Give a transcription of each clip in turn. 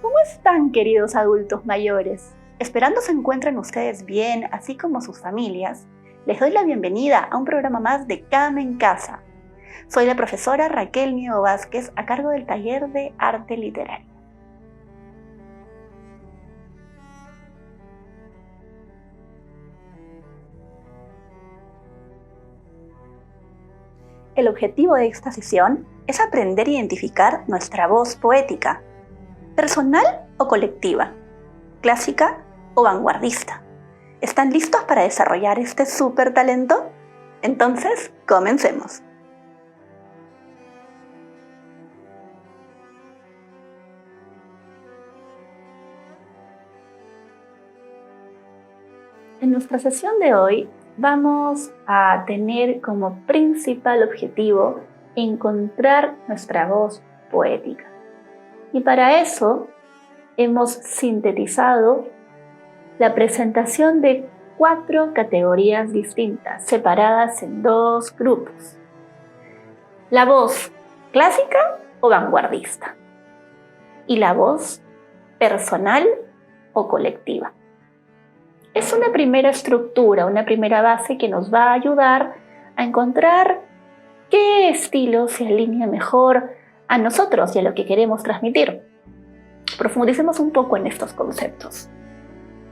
¿Cómo están, queridos adultos mayores? Esperando se encuentren ustedes bien, así como sus familias. Les doy la bienvenida a un programa más de Cama en Casa. Soy la profesora Raquel Nievo Vázquez, a cargo del taller de arte literario. El objetivo de esta sesión es aprender a identificar nuestra voz poética, personal o colectiva, clásica o vanguardista. ¿Están listos para desarrollar este súper talento? Entonces, comencemos. En nuestra sesión de hoy vamos a tener como principal objetivo encontrar nuestra voz poética. Y para eso hemos sintetizado la presentación de 4 categorías distintas, separadas en 2 grupos. La voz clásica o vanguardista y la voz personal o colectiva. Es una primera estructura, una primera base que nos va a ayudar a encontrar qué estilo se alinea mejor a nosotros y a lo que queremos transmitir. Profundicemos un poco en estos conceptos.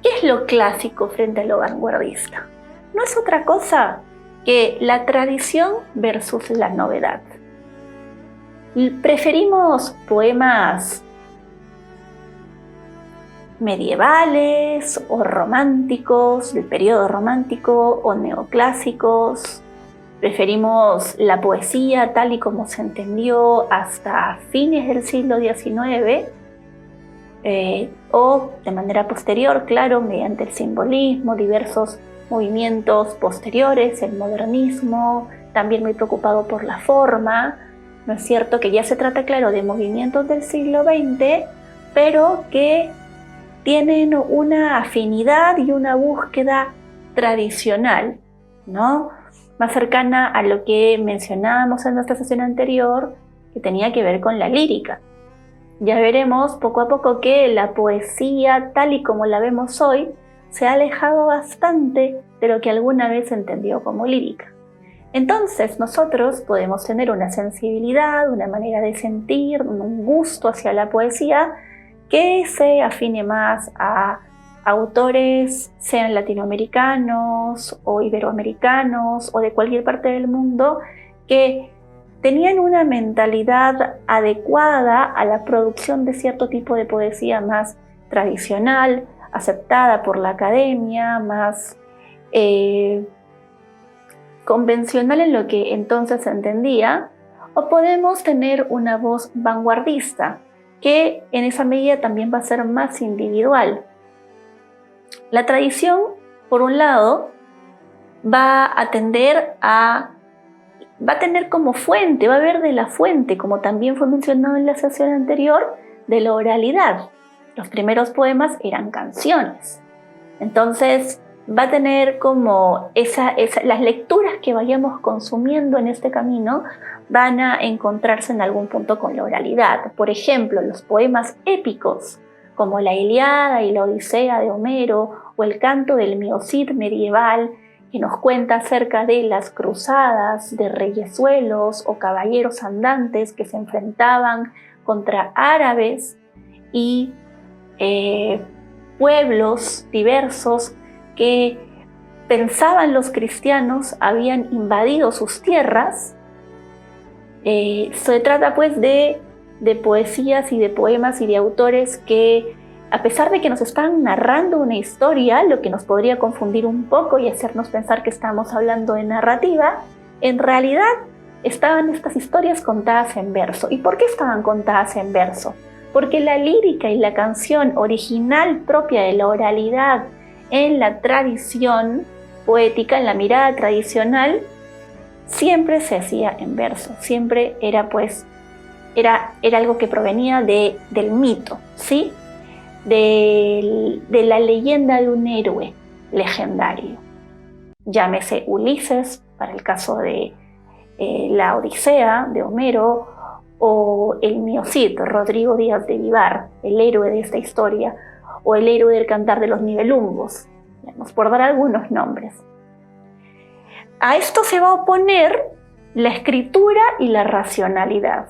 ¿Qué es lo clásico frente a lo vanguardista? No es otra cosa que la tradición versus la novedad. Preferimos poemas medievales o románticos, del periodo romántico o neoclásicos. Preferimos la poesía tal y como se entendió hasta fines del siglo XIX o de manera posterior, claro, mediante el simbolismo, diversos movimientos posteriores, el modernismo, también muy preocupado por la forma. ¿No es cierto? Que ya se trata, claro, de movimientos del siglo XX, pero que tienen una afinidad y una búsqueda tradicional, ¿no? Más cercana a lo que mencionábamos en nuestra sesión anterior, que tenía que ver con la lírica. Ya veremos poco a poco que la poesía, tal y como la vemos hoy, se ha alejado bastante de lo que alguna vez se entendió como lírica. Entonces nosotros podemos tener una sensibilidad, una manera de sentir, un gusto hacia la poesía que se afine más a autores, sean latinoamericanos o iberoamericanos o de cualquier parte del mundo, que tenían una mentalidad adecuada a la producción de cierto tipo de poesía más tradicional, aceptada por la academia, más convencional en lo que entonces se entendía, o podemos tener una voz vanguardista, que en esa medida también va a ser más individual. La tradición, por un lado, va a tener como fuente, va a haber de la fuente, como también fue mencionado en la sesión anterior, de la oralidad. Los primeros poemas eran canciones. Entonces, va a tener como las lecturas que vayamos consumiendo en este camino van a encontrarse en algún punto con la oralidad. Por ejemplo, los poemas épicos, como la Ilíada y la Odisea de Homero, o el canto del Miocid medieval, que nos cuenta acerca de las cruzadas de reyesuelos o caballeros andantes que se enfrentaban contra árabes y pueblos diversos que pensaban los cristianos habían invadido sus tierras. Se trata pues de poesías y de poemas y de autores que, a pesar de que nos están narrando una historia, lo que nos podría confundir un poco y hacernos pensar que estamos hablando de narrativa, en realidad estaban estas historias contadas en verso. ¿Y por qué estaban contadas en verso? Porque la lírica y la canción original propia de la oralidad en la tradición poética, en la mirada tradicional, siempre se hacía en verso, siempre era algo que provenía del mito, ¿sí? De la leyenda de un héroe legendario. Llámese Ulises, para el caso de la Odisea de Homero, o el Miocid, Rodrigo Díaz de Vivar, el héroe de esta historia, o el héroe del Cantar de los Nibelungos, por dar algunos nombres. A esto se va a oponer la escritura y la racionalidad,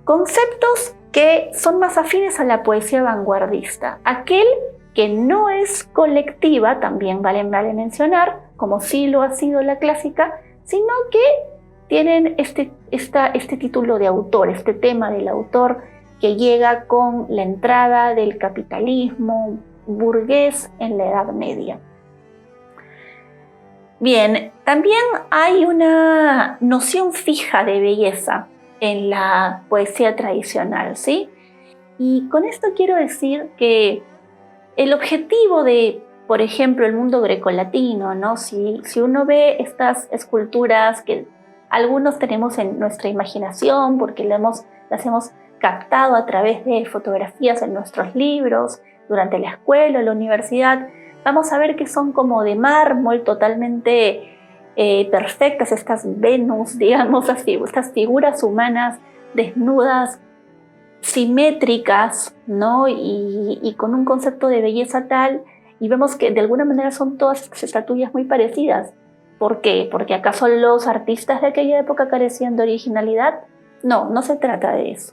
conceptos que son más afines a la poesía vanguardista, aquel que no es colectiva, también vale mencionar, como sí lo ha sido la clásica, sino que tienen este título de autor, este tema del autor que llega con la entrada del capitalismo burgués en la Edad Media. Bien, también hay una noción fija de belleza en la poesía tradicional, ¿sí? Y con esto quiero decir que el objetivo de, por ejemplo, el mundo grecolatino, ¿no? Si uno ve estas esculturas que algunos tenemos en nuestra imaginación porque las hemos captado a través de fotografías en nuestros libros, durante la escuela o la universidad, vamos a ver que son como de mármol, totalmente perfectas, estas Venus, digamos así, estas figuras humanas desnudas, simétricas, ¿no? Y con un concepto de belleza tal, y vemos que de alguna manera son todas estas estatuillas muy parecidas. ¿Por qué? ¿Porque acaso los artistas de aquella época carecían de originalidad? No, no se trata de eso.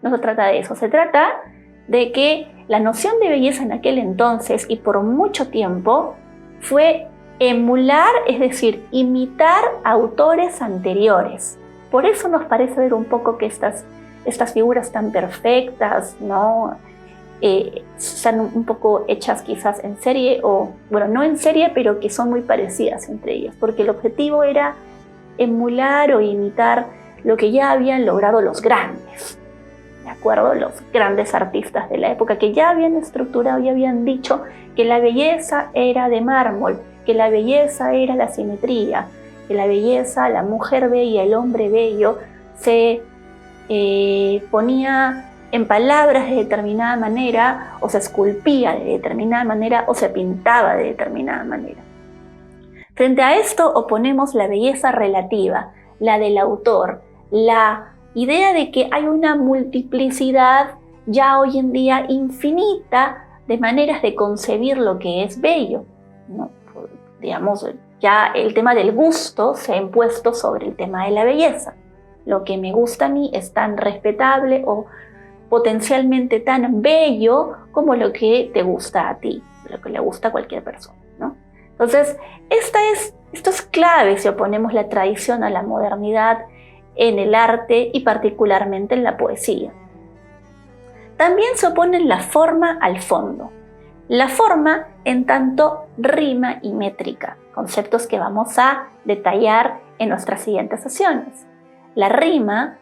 No se trata de eso. Se trata de que la noción de belleza en aquel entonces y por mucho tiempo fue emular, es decir, imitar autores anteriores. Por eso nos parece ver un poco que estas figuras tan perfectas, ¿no? Están un poco hechas quizás en serie, o bueno, no en serie, pero que son muy parecidas entre ellas, porque el objetivo era emular o imitar lo que ya habían logrado los grandes, ¿de acuerdo? Los grandes artistas de la época que ya habían estructurado y habían dicho que la belleza era de mármol, que la belleza era la simetría, que la belleza, la mujer bella, el hombre bello, se ponía en palabras de determinada manera, o se esculpía de determinada manera, o se pintaba de determinada manera. Frente a esto oponemos la belleza relativa, la del autor, la idea de que hay una multiplicidad ya hoy en día infinita de maneras de concebir lo que es bello, ¿no? Digamos, ya el tema del gusto se ha impuesto sobre el tema de la belleza. Lo que me gusta a mí es tan respetable o potencialmente tan bello como lo que te gusta a ti, lo que le gusta a cualquier persona, ¿no? Entonces, esto es clave si oponemos la tradición a la modernidad en el arte y particularmente en la poesía. También se oponen la forma al fondo. La forma en tanto rima y métrica, conceptos que vamos a detallar en nuestras siguientes sesiones. La rima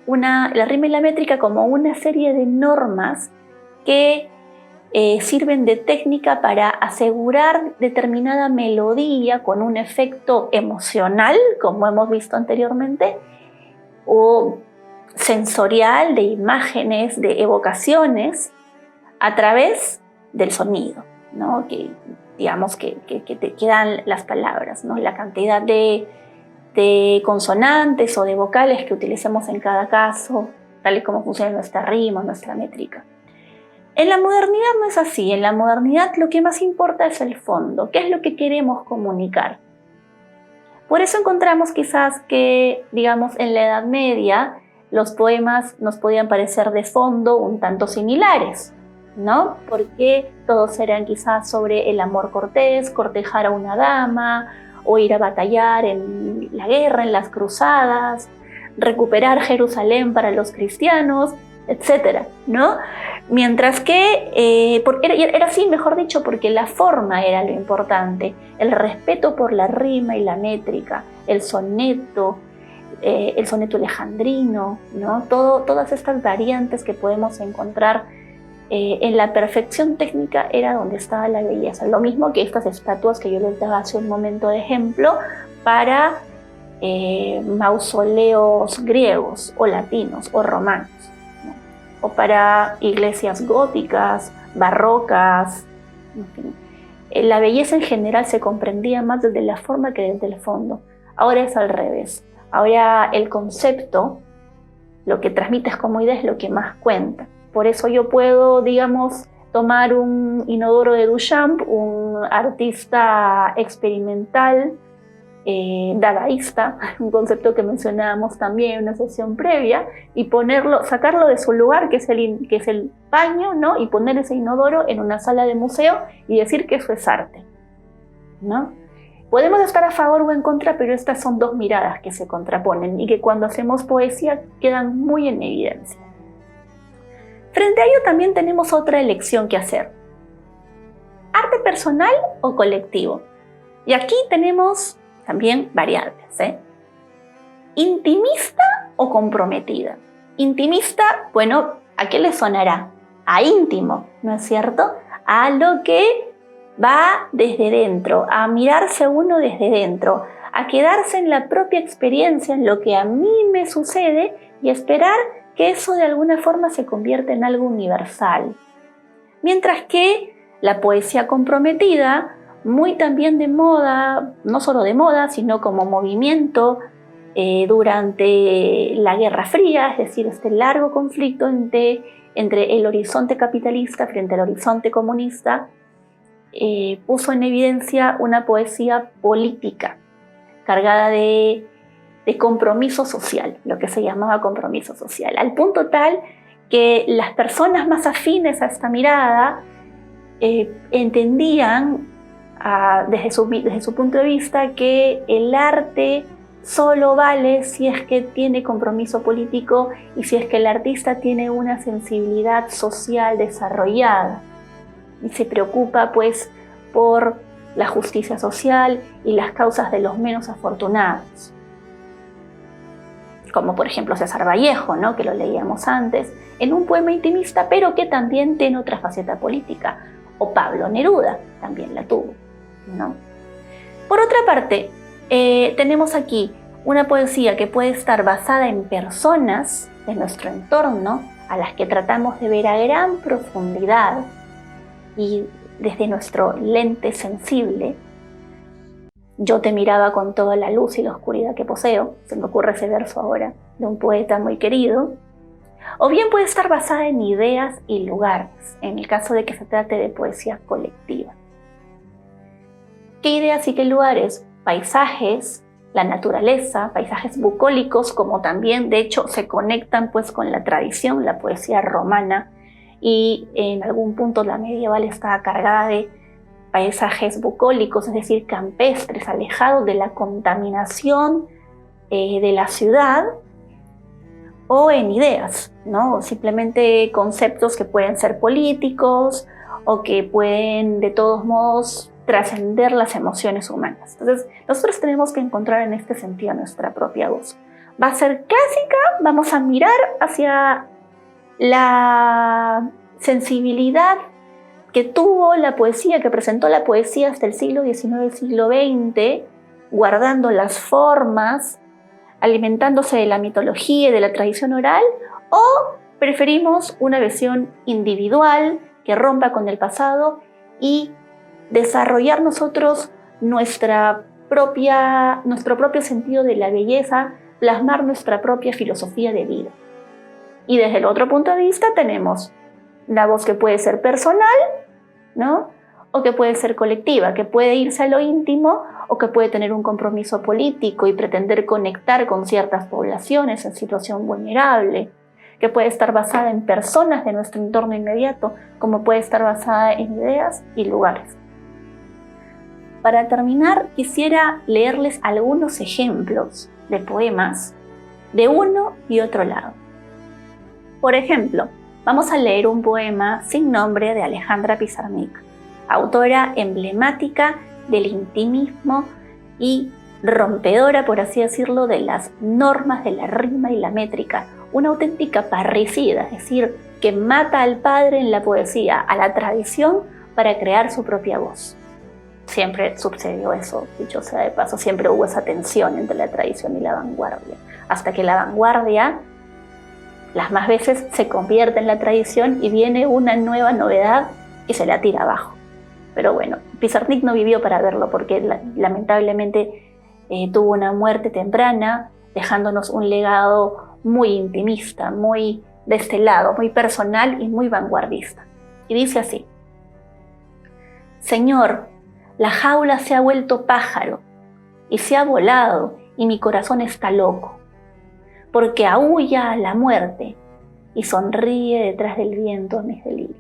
y la métrica como una serie de normas que sirven de técnica para asegurar determinada melodía con un efecto emocional, como hemos visto anteriormente, o sensorial, de imágenes, de evocaciones, a través del sonido, ¿no? Que digamos que te quedan las palabras, ¿no? La cantidad de consonantes o de vocales que utilicemos en cada caso, tal y como funciona nuestra rima, nuestra métrica. En la modernidad no es así. En la modernidad lo que más importa es el fondo. ¿Qué es lo que queremos comunicar? Por eso encontramos quizás que, digamos, en la Edad Media los poemas nos podían parecer de fondo un tanto similares. ¿no? Porque todos eran quizás sobre el amor cortés, cortejar a una dama, o ir a batallar en la guerra, en las cruzadas, recuperar Jerusalén para los cristianos, etcétera, ¿no? Mientras que era así, mejor dicho, porque la forma era lo importante, el respeto por la rima y la métrica, el soneto alejandrino, ¿no? Todas estas variantes que podemos encontrar en la perfección técnica era donde estaba la belleza. Lo mismo que estas estatuas que yo les daba hace un momento de ejemplo para mausoleos griegos o latinos o romanos, ¿no? O para iglesias góticas, barrocas, en fin. La belleza en general se comprendía más desde la forma que desde el fondo. Ahora es al revés. Ahora el concepto, lo que transmites como idea es lo que más cuenta. Por eso yo puedo, digamos, tomar un inodoro de Duchamp, un artista experimental, dadaísta, un concepto que mencionábamos también en una sesión previa, y sacarlo de su lugar, que es el baño, ¿no? Y poner ese inodoro en una sala de museo y decir que eso es arte, ¿no? Podemos estar a favor o en contra, pero estas son dos miradas que se contraponen y que cuando hacemos poesía quedan muy en evidencia. Frente a ello también tenemos otra elección que hacer. ¿Arte personal o colectivo? Y aquí tenemos también variables, ¿eh? ¿Intimista o comprometida? Intimista, bueno, ¿a qué le sonará? A íntimo, ¿no es cierto? A lo que va desde dentro, a mirarse uno desde dentro, a quedarse en la propia experiencia, en lo que a mí me sucede y esperar que eso de alguna forma se convierta en algo universal. Mientras que la poesía comprometida, muy también de moda, no solo de moda, sino como movimiento durante la Guerra Fría, es decir, este largo conflicto entre el horizonte capitalista frente al horizonte comunista, puso en evidencia una poesía política, cargada de compromiso social, lo que se llamaba compromiso social, al punto tal que las personas más afines a esta mirada entendían desde su punto de vista que el arte solo vale si es que tiene compromiso político y si es que el artista tiene una sensibilidad social desarrollada y se preocupa pues por la justicia social y las causas de los menos afortunados. Como por ejemplo César Vallejo, ¿no? Que lo leíamos antes, en un poema intimista, pero que también tiene otra faceta política. O Pablo Neruda también la tuvo, ¿no? Por otra parte, tenemos aquí una poesía que puede estar basada en personas de nuestro entorno, a las que tratamos de ver a gran profundidad y desde nuestro lente sensible. Yo te miraba con toda la luz y la oscuridad que poseo, se me ocurre ese verso ahora, de un poeta muy querido. O bien puede estar basada en ideas y lugares, en el caso de que se trate de poesía colectiva. ¿Qué ideas y qué lugares? Paisajes, la naturaleza, paisajes bucólicos, como también de hecho se conectan pues con la tradición, la poesía romana, y en algún punto la medieval está cargada de paisajes bucólicos, es decir, campestres, alejados de la contaminación de la ciudad, o en ideas, ¿no? Simplemente conceptos que pueden ser políticos o que pueden de todos modos trascender las emociones humanas. Entonces, nosotros tenemos que encontrar en este sentido nuestra propia voz. Va a ser clásica, vamos a mirar hacia la sensibilidad que tuvo la poesía, que presentó la poesía hasta el siglo XIX, siglo XX, guardando las formas, alimentándose de la mitología y de la tradición oral, o preferimos una versión individual que rompa con el pasado y desarrollar nosotros nuestro propio sentido de la belleza, plasmar nuestra propia filosofía de vida. Y desde el otro punto de vista tenemos la voz que puede ser personal, ¿no? O que puede ser colectiva, que puede irse a lo íntimo o que puede tener un compromiso político y pretender conectar con ciertas poblaciones en situación vulnerable. que puede estar basada en personas de nuestro entorno inmediato, como puede estar basada en ideas y lugares. Para terminar, quisiera leerles algunos ejemplos de poemas de uno y otro lado. Por ejemplo, vamos a leer un poema sin nombre de Alejandra Pizarnik, autora emblemática del intimismo y rompedora, por así decirlo, de las normas de la rima y la métrica, una auténtica parricida, es decir, que mata al padre en la poesía, a la tradición, para crear su propia voz. Siempre sucedió eso, dicho sea de paso, siempre hubo esa tensión entre la tradición y la vanguardia, hasta que la vanguardia, las más veces, se convierte en la tradición y viene una nueva novedad y se la tira abajo. Pero bueno, Pizarnik no vivió para verlo porque lamentablemente tuvo una muerte temprana, dejándonos un legado muy intimista, muy de este lado, muy personal y muy vanguardista. Y dice así: Señor, la jaula se ha vuelto pájaro y se ha volado y mi corazón está loco, porque aúlla a la muerte y sonríe detrás del viento a mis delirios.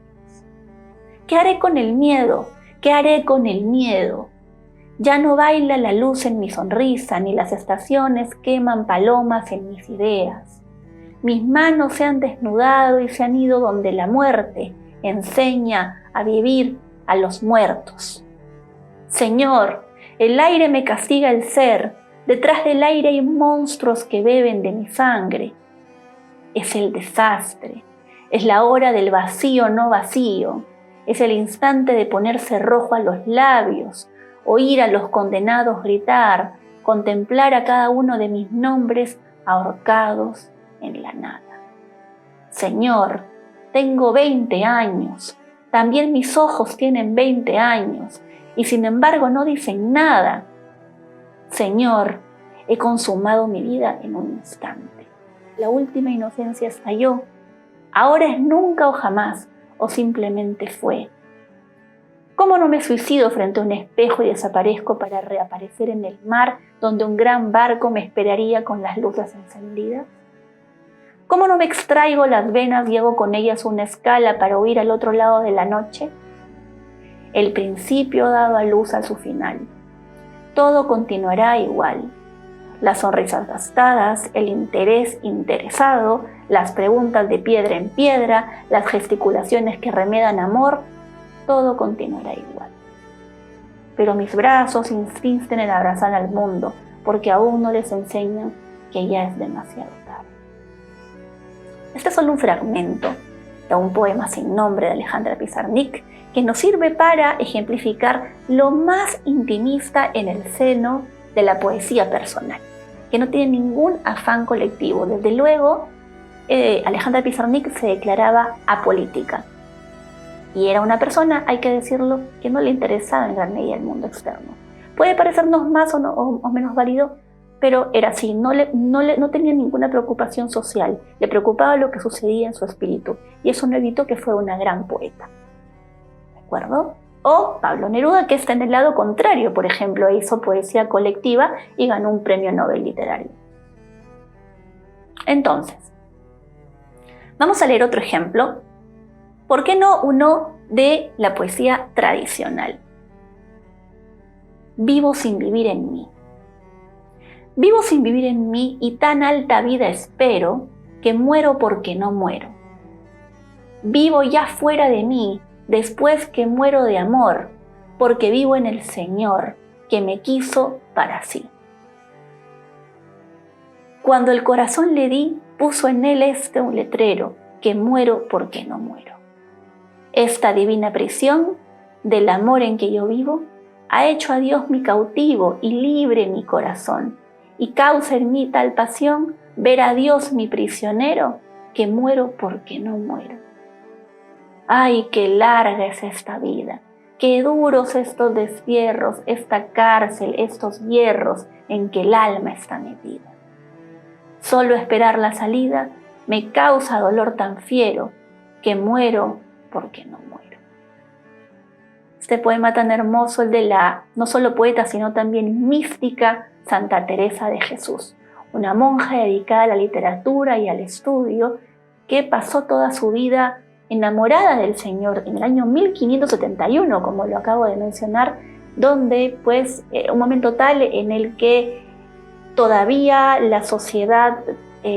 ¿Qué haré con el miedo? ¿Qué haré con el miedo? Ya no baila la luz en mi sonrisa, ni las estaciones queman palomas en mis ideas. Mis manos se han desnudado y se han ido donde la muerte enseña a vivir a los muertos. Señor, el aire me castiga el ser, detrás del aire hay monstruos que beben de mi sangre. Es el desastre, es la hora del vacío no vacío, es el instante de ponerse rojo a los labios, oír a los condenados gritar, contemplar a cada uno de mis nombres ahorcados en la nada. Señor, tengo 20 años, también mis ojos tienen 20 años, y sin embargo no dicen nada. Señor, he consumado mi vida en un instante. La última inocencia estalló. Ahora es nunca o jamás, o simplemente fue. ¿Cómo no me suicido frente a un espejo y desaparezco para reaparecer en el mar donde un gran barco me esperaría con las luces encendidas? ¿Cómo no me extraigo las venas y hago con ellas una escala para huir al otro lado de la noche? El principio ha dado a luz a su final. Todo continuará igual. Las sonrisas gastadas, el interés interesado, las preguntas de piedra en piedra, las gesticulaciones que remedan amor, todo continuará igual. Pero mis brazos insisten en abrazar al mundo, porque aún no les enseñan que ya es demasiado tarde. Este es solo un fragmento de un poema sin nombre de Alejandra Pizarnik, que nos sirve para ejemplificar lo más intimista en el seno de la poesía personal, que no tiene ningún afán colectivo. Desde luego, Alejandra Pizarnik se declaraba apolítica y era una persona, hay que decirlo, que no le interesaba en gran medida el mundo externo. Puede parecernos más o menos válido, pero era así, no tenía ninguna preocupación social, le preocupaba lo que sucedía en su espíritu, y eso no evitó que fuera una gran poeta. ¿De acuerdo? O Pablo Neruda, que está en el lado contrario, por ejemplo, hizo poesía colectiva y ganó un premio Nobel literario. Entonces, vamos a leer otro ejemplo. ¿Por qué no uno de la poesía tradicional? Vivo sin vivir en mí. Vivo sin vivir en mí y tan alta vida espero que muero porque no muero. Vivo ya fuera de mí después que muero de amor, porque vivo en el Señor que me quiso para sí. Cuando el corazón le di, puso en él un letrero, que muero porque no muero. Esta divina prisión del amor en que yo vivo ha hecho a Dios mi cautivo y libre mi corazón, y causa en mí tal pasión ver a Dios mi prisionero, que muero porque no muero. ¡Ay, qué larga es esta vida! ¡Qué duros estos destierros, esta cárcel, estos hierros en que el alma está metida! Solo esperar la salida me causa dolor tan fiero, que muero porque no muero. Este poema tan hermoso, el de la no solo poeta, sino también mística Santa Teresa de Jesús, una monja dedicada a la literatura y al estudio, que pasó toda su vida enamorada del Señor en el año 1571, como lo acabo de mencionar, donde pues un momento tal en el que todavía la sociedad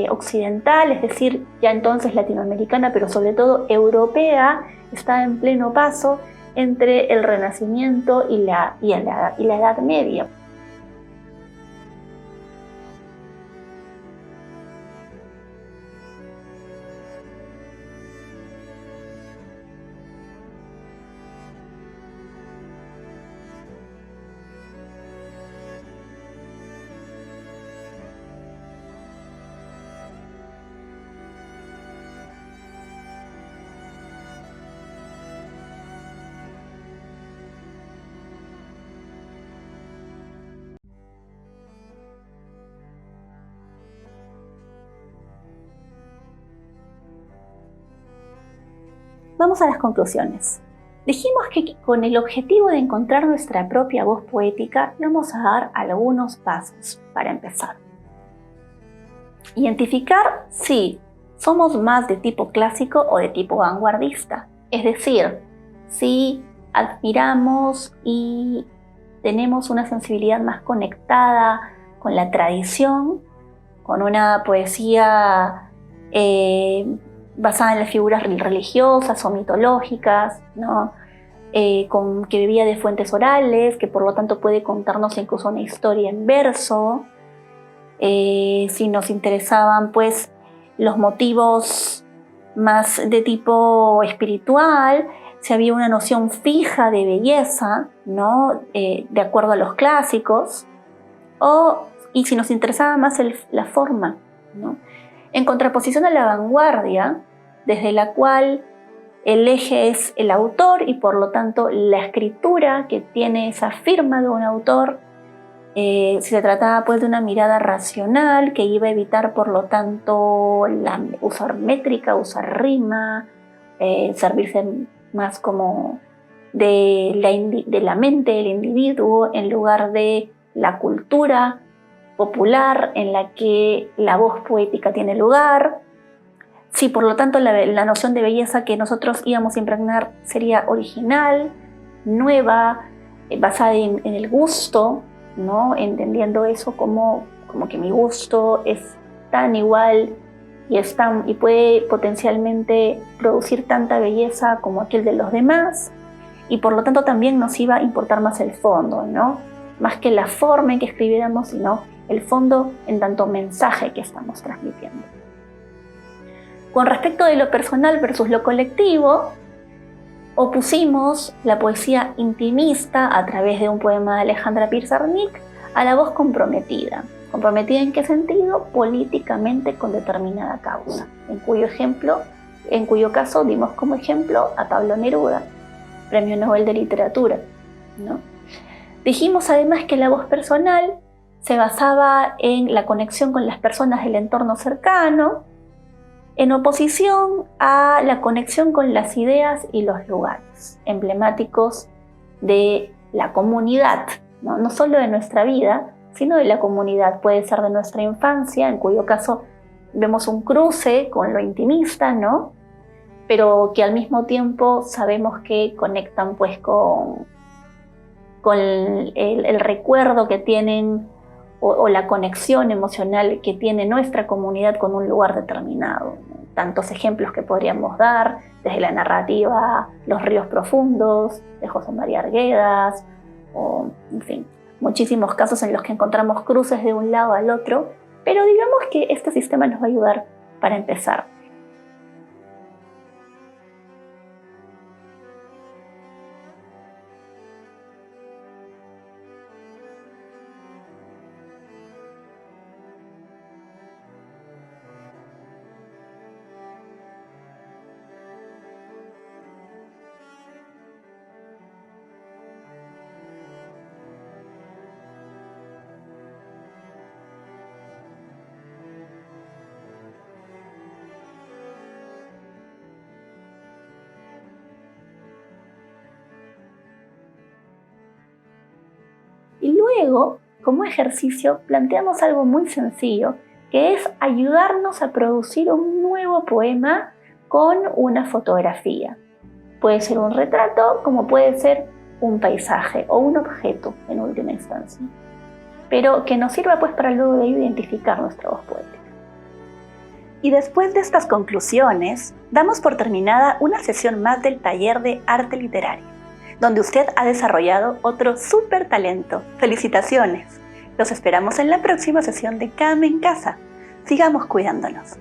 occidental, es decir, ya entonces latinoamericana, pero sobre todo europea, está en pleno paso entre el Renacimiento y la Edad Media. Vamos a las conclusiones. Dijimos que con el objetivo de encontrar nuestra propia voz poética, vamos a dar algunos pasos para empezar. Identificar si somos más de tipo clásico o de tipo vanguardista. Es decir, si admiramos y tenemos una sensibilidad más conectada con la tradición, con una poesía basada en las figuras religiosas o mitológicas, ¿no? Que bebía de fuentes orales, que por lo tanto puede contarnos incluso una historia en verso. Si nos interesaban pues los motivos más de tipo espiritual, si había una noción fija de belleza, ¿no? De acuerdo a los clásicos, y si nos interesaba más la forma, ¿no? En contraposición a la vanguardia, desde la cual el eje es el autor y por lo tanto la escritura que tiene esa firma de un autor, si se trataba pues de una mirada racional que iba a evitar por lo tanto usar métrica, usar rima, servirse más como de la mente del individuo en lugar de la cultura popular en la que la voz poética tiene lugar. Sí, por lo tanto la noción de belleza que nosotros íbamos a impregnar sería original, nueva, basada en el gusto, ¿no? Entendiendo eso como que mi gusto es tan igual y puede potencialmente producir tanta belleza como aquel de los demás, y por lo tanto también nos iba a importar más el fondo, ¿no? Más que la forma en que escribiéramos, sino el fondo en tanto mensaje que estamos transmitiendo. Con respecto de lo personal versus lo colectivo, opusimos la poesía intimista a través de un poema de Alejandra Pizarnik a la voz comprometida. ¿Comprometida en qué sentido? Políticamente con determinada causa, en cuyo caso dimos como ejemplo a Pablo Neruda, Premio Nobel de Literatura, ¿no? Dijimos además que la voz personal se basaba en la conexión con las personas del entorno cercano, en oposición a la conexión con las ideas y los lugares emblemáticos de la comunidad, ¿no? No solo de nuestra vida, sino de la comunidad. Puede ser de nuestra infancia, en cuyo caso vemos un cruce con lo intimista, ¿no? Pero que al mismo tiempo sabemos que conectan pues con el recuerdo que tienen o la conexión emocional que tiene nuestra comunidad con un lugar determinado. Tantos ejemplos que podríamos dar, desde la narrativa Los ríos profundos, de José María Arguedas, o en fin, muchísimos casos en los que encontramos cruces de un lado al otro, pero digamos que este sistema nos va a ayudar para empezar. Y luego, como ejercicio, planteamos algo muy sencillo, que es ayudarnos a producir un nuevo poema con una fotografía. Puede ser un retrato, como puede ser un paisaje o un objeto en última instancia, pero que nos sirva pues para luego de identificar nuestra voz poética. Y después de estas conclusiones, damos por terminada una sesión más del taller de arte literario, donde usted ha desarrollado otro súper talento. ¡Felicitaciones! Los esperamos en la próxima sesión de Kame en Casa. Sigamos cuidándonos.